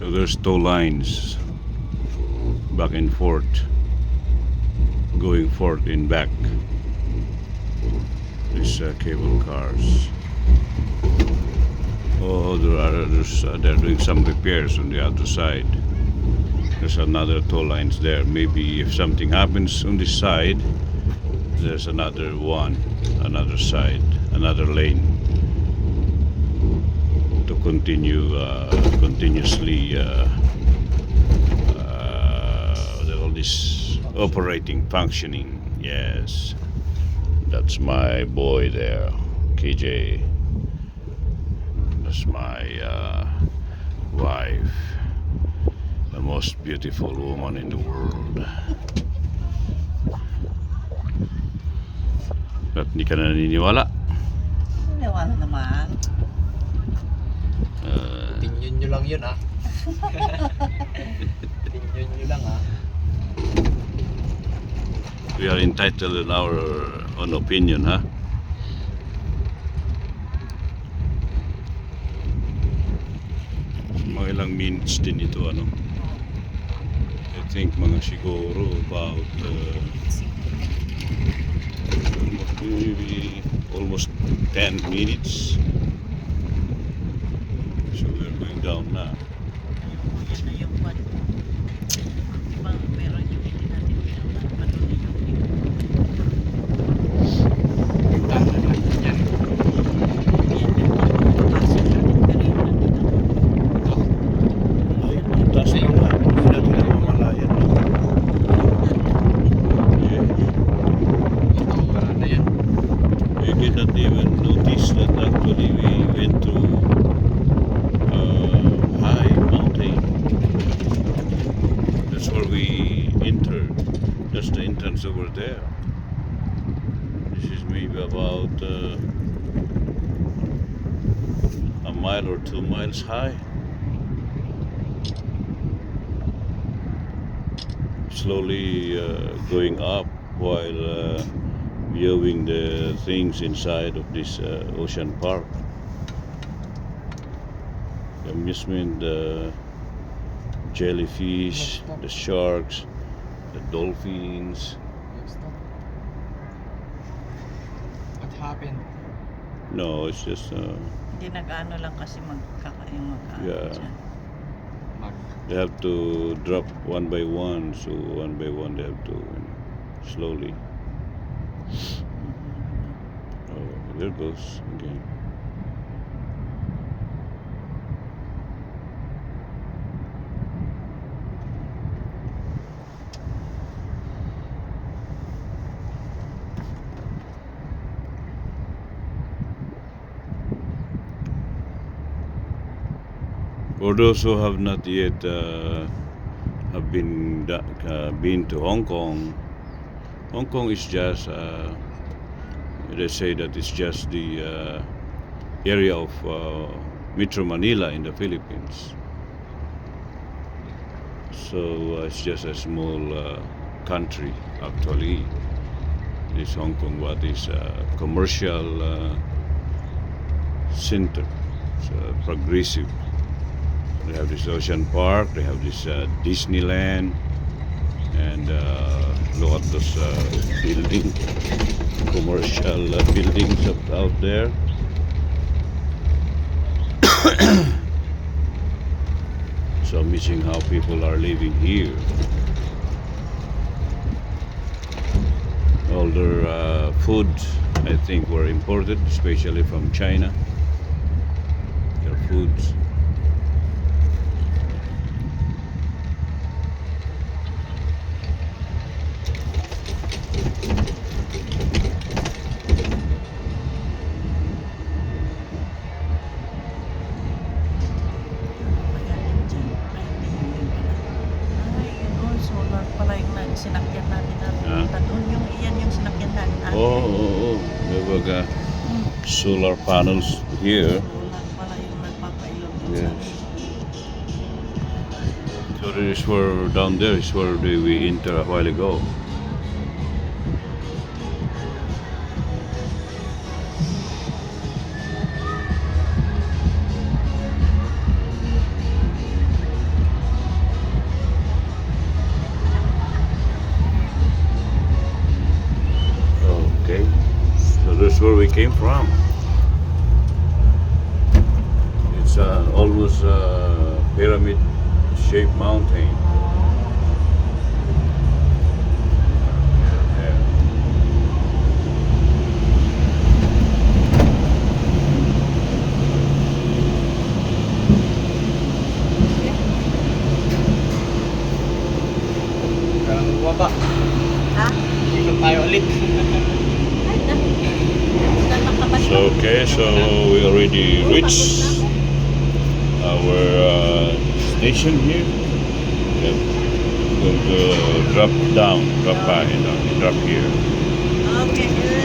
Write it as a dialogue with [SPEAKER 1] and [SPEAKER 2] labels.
[SPEAKER 1] So there's tow lines back and forth, going forth and back. These cable cars. Oh, there are others. They're doing some repairs on the other side. There's another tow lines there. Maybe if something happens on this side, there's another one, another side, another lane to continue continuously all this operating, functioning. Yes, that's my boy there, KJ. That's my wife, the most beautiful woman in the world. Ba't hindi ka na naniniwala?
[SPEAKER 2] Wala naman.
[SPEAKER 3] Opinion nyo lang yun, ah. Opinion nyo lang, ah.
[SPEAKER 1] We are entitled in our own opinion, ha? Mga ilang minutes din ito, ano? I think mga siguro about maybe almost 10 minutes. So we're going down na.
[SPEAKER 2] Yan na yung one. Meron yung hindi natin patuloy yung
[SPEAKER 3] Yan.
[SPEAKER 2] papasok natin kanina dito.
[SPEAKER 1] Taas na nga, hindi natin namamalayan.
[SPEAKER 3] Ito, para na yan.
[SPEAKER 1] We did not even notice that actually we went to high mountain. That's where we entered. That's the entrance over there. This is maybe about a mile or 2 miles high. Slowly going up while viewing the things inside of this ocean park. The amusement, the jellyfish, the sharks, the dolphins.
[SPEAKER 3] What happened?
[SPEAKER 1] No, it's just
[SPEAKER 2] Hindi nag-ano lang kasi magkakayung
[SPEAKER 1] Yeah.
[SPEAKER 2] dyan.
[SPEAKER 1] they have to drop one by one, so one by one they have to slowly. Oh, there goes again. For those who have not yet have been to Hong Kong, Hong Kong is just they say that it's just the area of Metro Manila in the Philippines. So it's just a small country actually. This Hong Kong, what is a commercial center. It's progressive. They have this ocean park, they have this Disneyland, and look at those building, commercial buildings out there. So amazing how people are living here. All their food, I think, were imported, especially from China. Their foods.
[SPEAKER 2] Solar pala yung sinakyan natin
[SPEAKER 1] Ah.
[SPEAKER 2] doon yung iyan yung sinakyan natin.
[SPEAKER 1] Oh. There were solar panels here.
[SPEAKER 2] Solar pala yung nagpapailog dun
[SPEAKER 1] Yes.
[SPEAKER 2] sa
[SPEAKER 1] So there is where down there is where we enter a while ago. where we came from. It's almost a pyramid-shaped mountain. Yeah.
[SPEAKER 3] Parang bumaba.
[SPEAKER 2] Ha?
[SPEAKER 3] Ikot tayo ulit.
[SPEAKER 2] Ay, na. Nakakabas
[SPEAKER 1] So okay, so we already reached our station here. Yep. Going to drop down, drop by, drop here.
[SPEAKER 2] Okay.